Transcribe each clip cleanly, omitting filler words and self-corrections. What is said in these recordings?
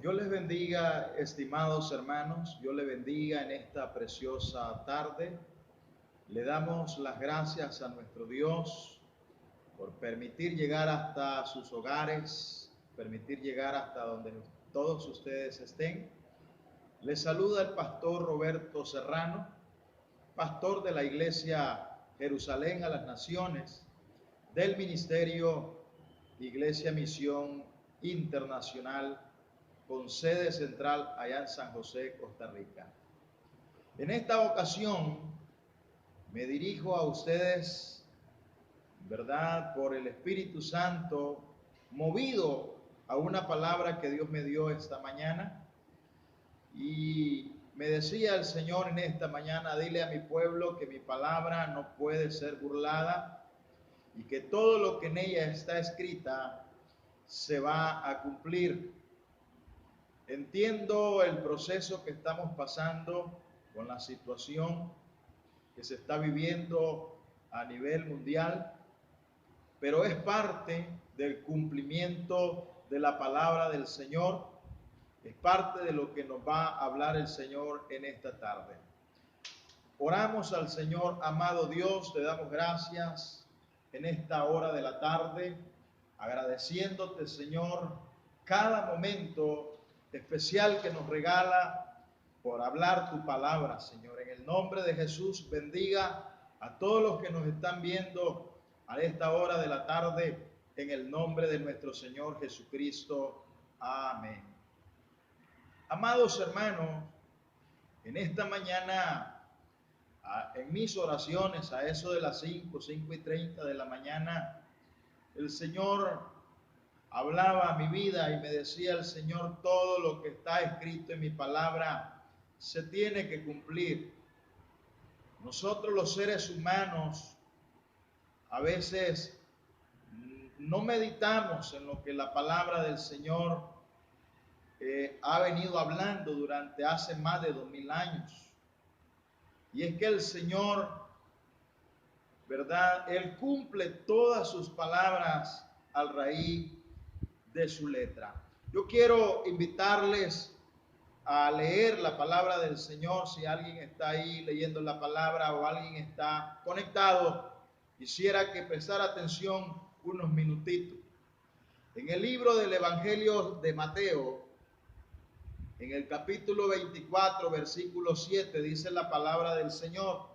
Dios les bendiga, estimados hermanos, Dios les bendiga en esta preciosa tarde. Le damos las gracias a nuestro Dios por permitir llegar hasta sus hogares, permitir llegar hasta donde todos ustedes estén. Les saluda el pastor Roberto Serrano, pastor de la iglesia Jerusalén a las Naciones, del ministerio Iglesia Misión Internacional, con sede central allá en San José, Costa Rica. En esta ocasión me dirijo a ustedes, ¿verdad?, por el Espíritu Santo, movido a una palabra que Dios me dio esta mañana. Y me decía el Señor en esta mañana: dile a mi pueblo que mi palabra no puede ser burlada y que todo lo que en ella está escrita se va a cumplir. Entiendo el proceso que estamos pasando con la situación que se está viviendo a nivel mundial, pero es parte del cumplimiento de la palabra del Señor, es parte de lo que nos va a hablar el Señor en esta tarde. Oramos al Señor. Amado Dios, te damos gracias en esta hora de la tarde, agradeciéndote, Señor, cada momento especial que nos regala por hablar tu palabra, Señor. En el nombre de Jesús, bendiga a todos los que nos están viendo a esta hora de la tarde, en el nombre de nuestro Señor Jesucristo. Amén. Amados hermanos, en esta mañana, en mis oraciones, a eso de las 5:30 de la mañana, el Señor hablaba a mi vida y me decía el Señor: todo lo que está escrito en mi palabra se tiene que cumplir. Nosotros los seres humanos a veces no meditamos en lo que la palabra del Señor ha venido hablando durante hace más de 2000 años. Y es que el Señor, ¿verdad?, Él cumple todas sus palabras al raíz de su letra. Yo quiero invitarles a leer la palabra del Señor. Si alguien está ahí leyendo la palabra o alguien está conectado, quisiera que prestara atención unos minutitos. En el libro del Evangelio de Mateo, en el capítulo 24, versículo 7, dice la palabra del Señor,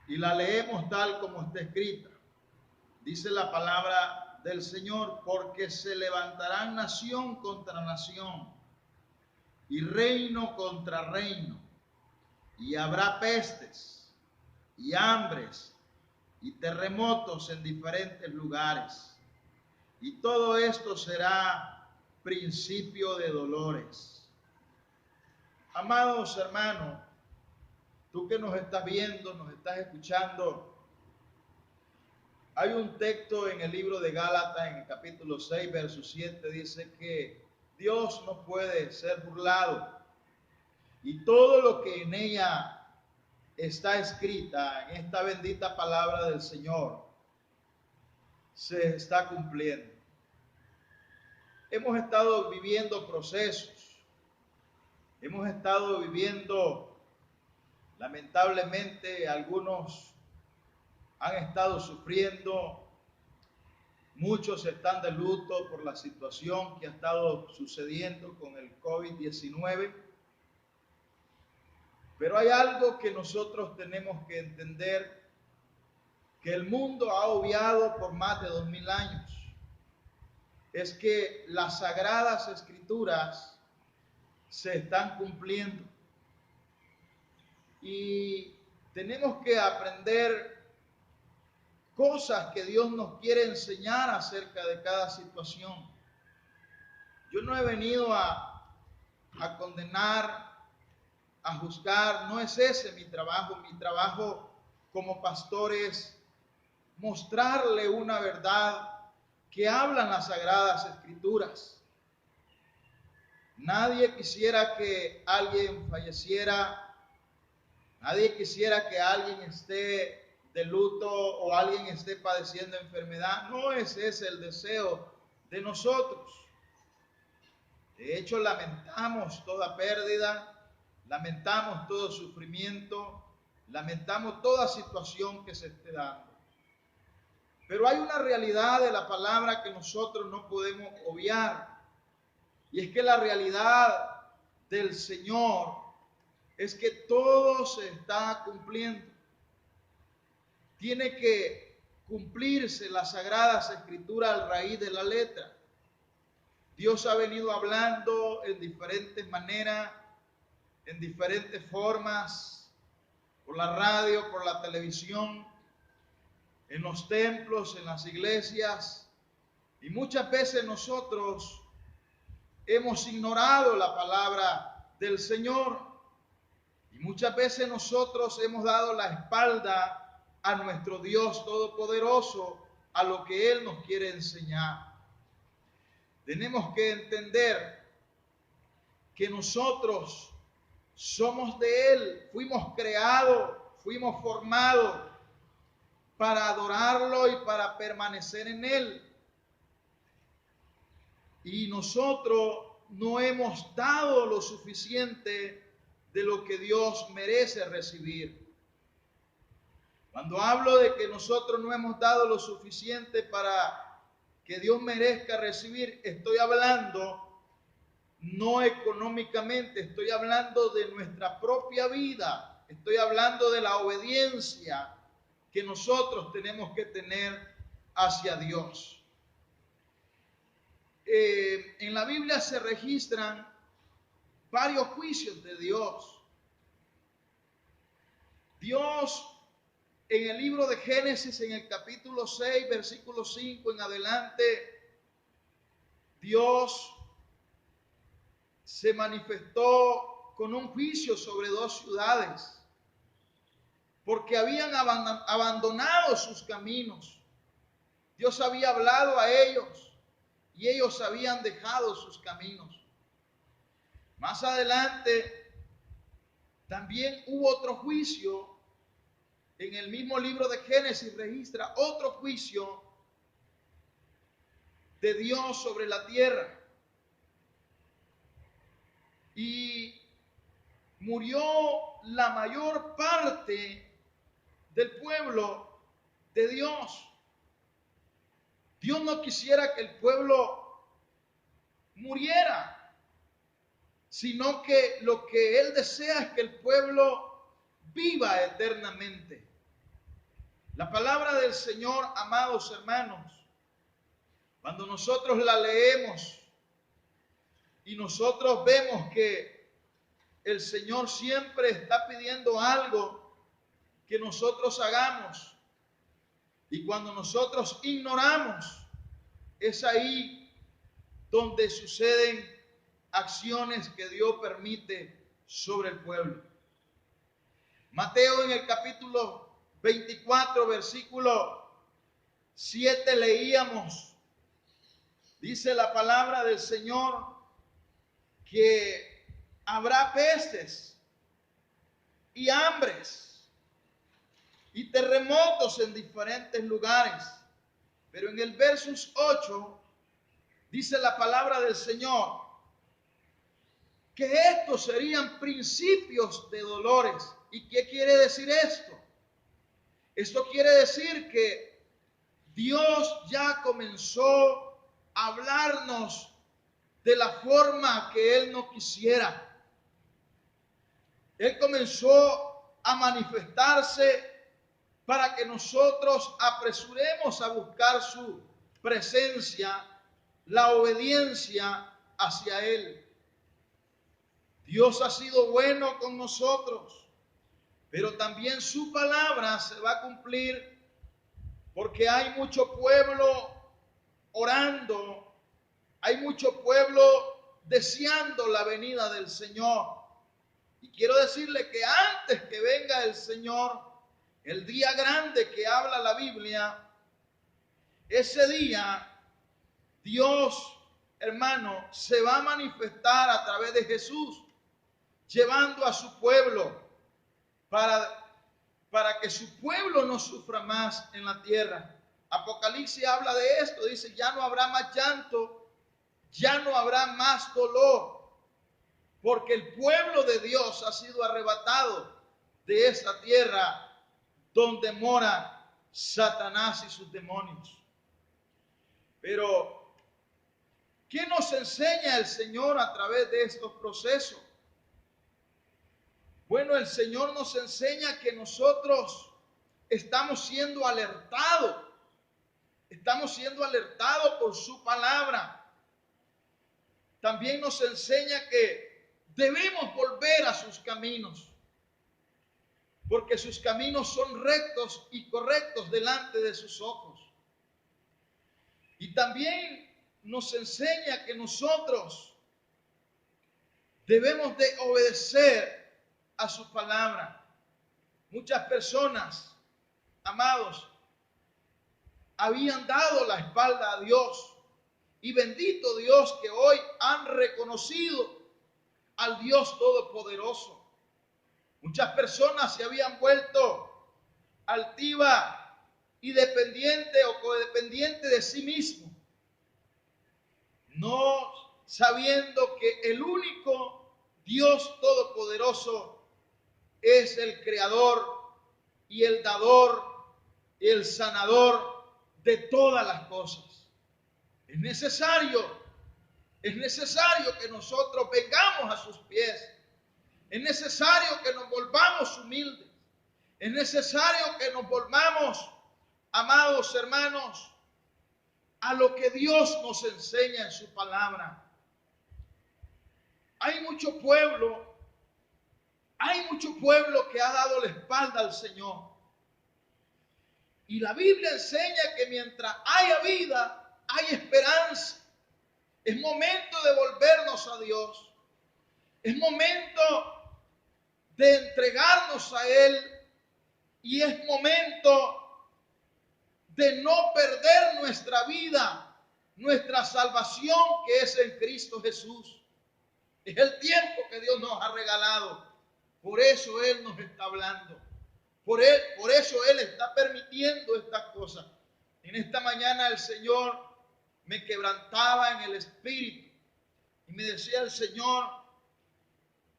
y la leemos tal como está escrita. Dice la palabra del Señor: porque se levantarán nación contra nación y reino contra reino, y habrá pestes y hambres y terremotos en diferentes lugares, y todo esto será principio de dolores. Amados hermanos, tú que nos estás viendo, nos estás escuchando, hay un texto en el libro de Gálatas, en el capítulo 6, verso 7, dice que Dios no puede ser burlado y todo lo que en ella está escrita, en esta bendita palabra del Señor, se está cumpliendo. Hemos estado viviendo procesos, hemos estado viviendo, lamentablemente, algunos han estado sufriendo, muchos están de luto por la situación que ha estado sucediendo con el COVID-19. Pero hay algo que nosotros tenemos que entender, que el mundo ha obviado por más de 2000 años. Es que las sagradas escrituras se están cumpliendo. Y tenemos que aprender cosas que Dios nos quiere enseñar acerca de cada situación. Yo no he venido a condenar, a juzgar, no es ese mi trabajo. Mi trabajo como pastor es mostrarle una verdad que hablan las sagradas escrituras. Nadie quisiera que alguien falleciera, nadie quisiera que alguien esté de luto o alguien esté padeciendo enfermedad. No es ese el deseo de nosotros. De hecho, lamentamos toda pérdida, lamentamos todo sufrimiento, lamentamos toda situación que se esté dando. Pero hay una realidad de la palabra que nosotros no podemos obviar, y es que la realidad del Señor es que todo se está cumpliendo. Tiene que cumplirse las sagradas escrituras al raíz de la letra. Dios ha venido hablando en diferentes maneras, en diferentes formas, por la radio, por la televisión, en los templos, en las iglesias, y muchas veces nosotros hemos ignorado la palabra del Señor, y muchas veces nosotros hemos dado la espalda a nuestro Dios Todopoderoso, a lo que Él nos quiere enseñar. Tenemos que entender que nosotros somos de Él, fuimos creados, fuimos formados para adorarlo y para permanecer en Él. Y nosotros no hemos dado lo suficiente de lo que Dios merece recibir. Cuando hablo de que nosotros no hemos dado lo suficiente para que Dios merezca recibir, estoy hablando no económicamente, estoy hablando de nuestra propia vida, estoy hablando de la obediencia que nosotros tenemos que tener hacia Dios. En la Biblia se registran varios juicios de Dios. Dios, en el libro de Génesis, en el capítulo 6, versículo 5 en adelante, Dios se manifestó con un juicio sobre dos ciudades, porque habían abandonado sus caminos. Dios había hablado a ellos y ellos habían dejado sus caminos. Más adelante también hubo otro juicio. En el mismo libro de Génesis registra otro juicio de Dios sobre la tierra. Y murió la mayor parte del pueblo de Dios. Dios no quisiera que el pueblo muriera, sino que lo que Él desea es que el pueblo viva eternamente. La palabra del Señor, amados hermanos, cuando nosotros la leemos y nosotros vemos que el Señor siempre está pidiendo algo que nosotros hagamos, y cuando nosotros ignoramos, es ahí donde suceden acciones que Dios permite sobre el pueblo. Mateo, en el capítulo 24, versículo 7 leíamos, dice la palabra del Señor, que habrá pestes y hambres y terremotos en diferentes lugares. Pero en el versos 8 dice la palabra del Señor que estos serían principios de dolores. ¿Y qué quiere decir esto? Esto quiere decir que Dios ya comenzó a hablarnos de la forma que Él no quisiera. Él comenzó a manifestarse para que nosotros apresuremos a buscar su presencia, la obediencia hacia Él. Dios ha sido bueno con nosotros, pero también su palabra se va a cumplir, porque hay mucho pueblo orando, hay mucho pueblo deseando la venida del Señor. Y quiero decirle que antes que venga el Señor, el día grande que habla la Biblia, ese día Dios, hermano, se va a manifestar a través de Jesús, llevando a su pueblo para que su pueblo no sufra más en la tierra. Apocalipsis habla de esto, dice, ya no habrá más llanto, ya no habrá más dolor, porque el pueblo de Dios ha sido arrebatado de esta tierra donde mora Satanás y sus demonios. Pero, ¿qué nos enseña el Señor a través de estos procesos? Bueno, el Señor nos enseña que nosotros estamos siendo alertados por su palabra. También nos enseña que debemos volver a sus caminos, porque sus caminos son rectos y correctos delante de sus ojos. Y también nos enseña que nosotros debemos de obedecer a su palabra. Muchas personas, amados, habían dado la espalda a Dios, y bendito Dios que hoy han reconocido al Dios Todopoderoso. Muchas personas se habían vuelto altivas y dependiente o codependiente de sí mismo, no sabiendo que el único Dios Todopoderoso es el creador y el dador y el sanador de todas las cosas. Es necesario que nosotros vengamos a sus pies. Es necesario que nos volvamos humildes. Es necesario que nos volvamos, amados hermanos, a lo que Dios nos enseña en su palabra. Hay mucho pueblo que ha dado la espalda al Señor. Y la Biblia enseña que mientras haya vida, hay esperanza. Es momento de volvernos a Dios. Es momento de entregarnos a Él. Y es momento de no perder nuestra vida, nuestra salvación que es en Cristo Jesús. Es el tiempo que Dios nos ha regalado. Por eso Él nos está hablando. Por eso Él está permitiendo estas cosas. En esta mañana el Señor me quebrantaba en el espíritu y me decía el Señor,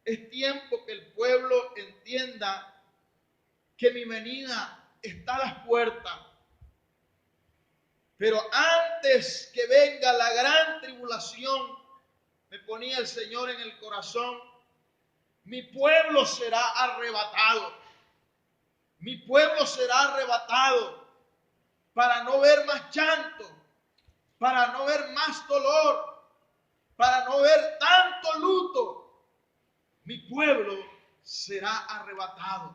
es tiempo que el pueblo entienda que mi venida está a las puertas. Pero antes que venga la gran tribulación, me ponía el Señor en el corazón, mi pueblo será arrebatado. Mi pueblo será arrebatado para no ver más llanto, para no ver más dolor, para no ver tanto luto. Mi pueblo será arrebatado,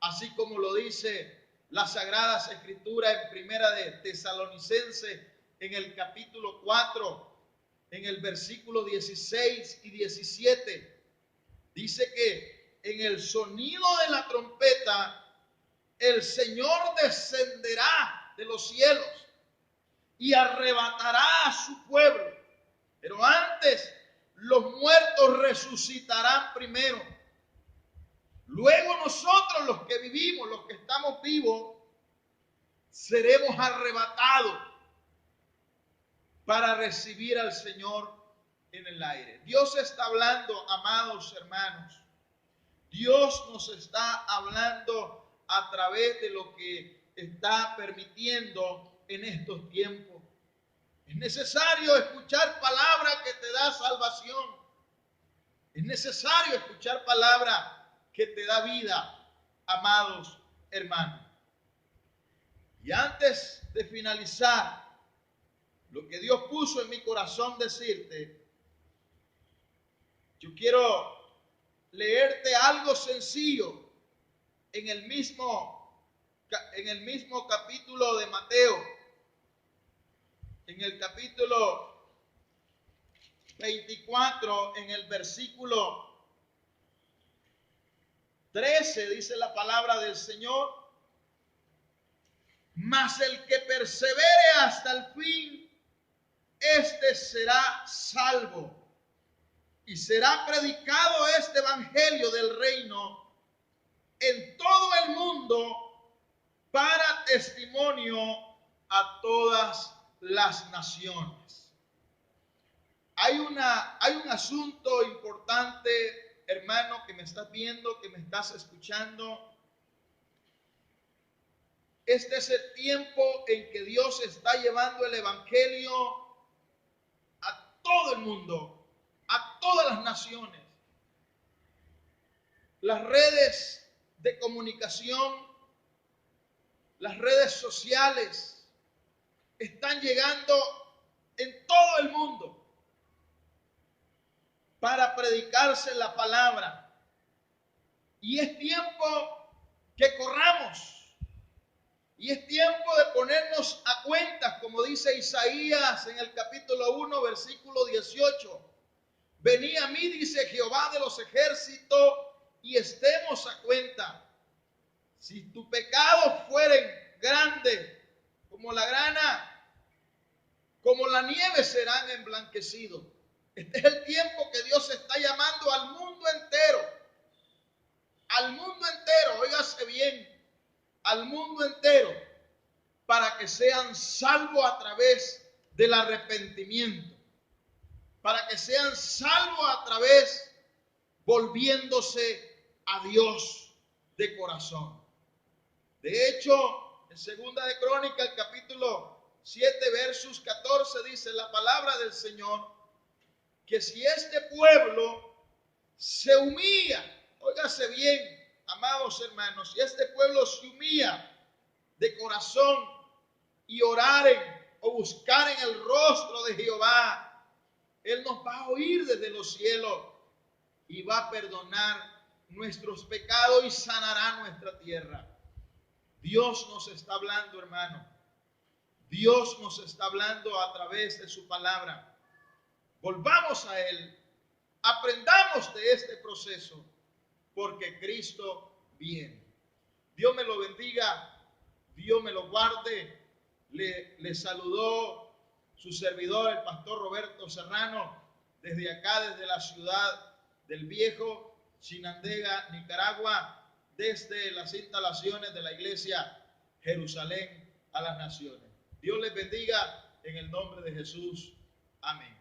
así como lo dice las Sagradas Escrituras en Primera de Tesalonicenses, en el capítulo 4, en el versículo 16 y 17. Dice que en el sonido de la trompeta, el Señor descenderá de los cielos y arrebatará a su pueblo. Pero antes, los muertos resucitarán primero. Luego nosotros, los que vivimos, los que estamos vivos, seremos arrebatados para recibir al Señor en el aire. Dios está hablando, amados hermanos. Dios nos está hablando a través de lo que está permitiendo en estos tiempos. Es necesario escuchar palabra que te da salvación. Es necesario escuchar palabra que te da vida, amados hermanos. Y antes de finalizar, lo que Dios puso en mi corazón decirte, yo quiero leerte algo sencillo en el mismo capítulo de Mateo, en el capítulo 24, en el versículo 13, dice la palabra del Señor, mas el que persevere hasta el fin, este será salvo. Y será predicado este evangelio del reino en todo el mundo para testimonio a todas las naciones. Hay hay un asunto importante, hermano, que me estás viendo, que me estás escuchando. Este es el tiempo en que Dios está llevando el evangelio a todo el mundo, a todas las naciones. Las redes de comunicación, las redes sociales están llegando en todo el mundo para predicarse la palabra. Y es tiempo que corramos. Y es tiempo de ponernos a cuentas, como dice Isaías en el capítulo 1, versículo 18. Venid a mí, dice Jehová de los ejércitos, y estemos a cuenta. Si tus pecados fueren grandes como la grana, como la nieve serán emblanquecidos. Este es el tiempo que Dios está llamando al mundo entero. Al mundo entero, óigase bien, al mundo entero, para que sean salvos a través del arrepentimiento, para que sean salvos a través volviéndose a Dios de corazón. De hecho, en Segunda de Crónicas, el capítulo 7, versos 14, dice la palabra del Señor, que si este pueblo se humilla, óigase bien, amados hermanos, si este pueblo se humilla de corazón y oraren o buscaren el rostro de Jehová, Él nos va a oír desde los cielos y va a perdonar nuestros pecados y sanará nuestra tierra. Dios nos está hablando, hermano. Dios nos está hablando a través de su palabra. Volvamos a Él. Aprendamos de este proceso, porque Cristo viene. Dios me lo bendiga, Dios me lo guarde. Le saludó su servidor, el pastor Roberto Serrano, desde acá, desde la ciudad del Viejo, Chinandega, Nicaragua, desde las instalaciones de la iglesia Jerusalén a las Naciones. Dios les bendiga en el nombre de Jesús. Amén.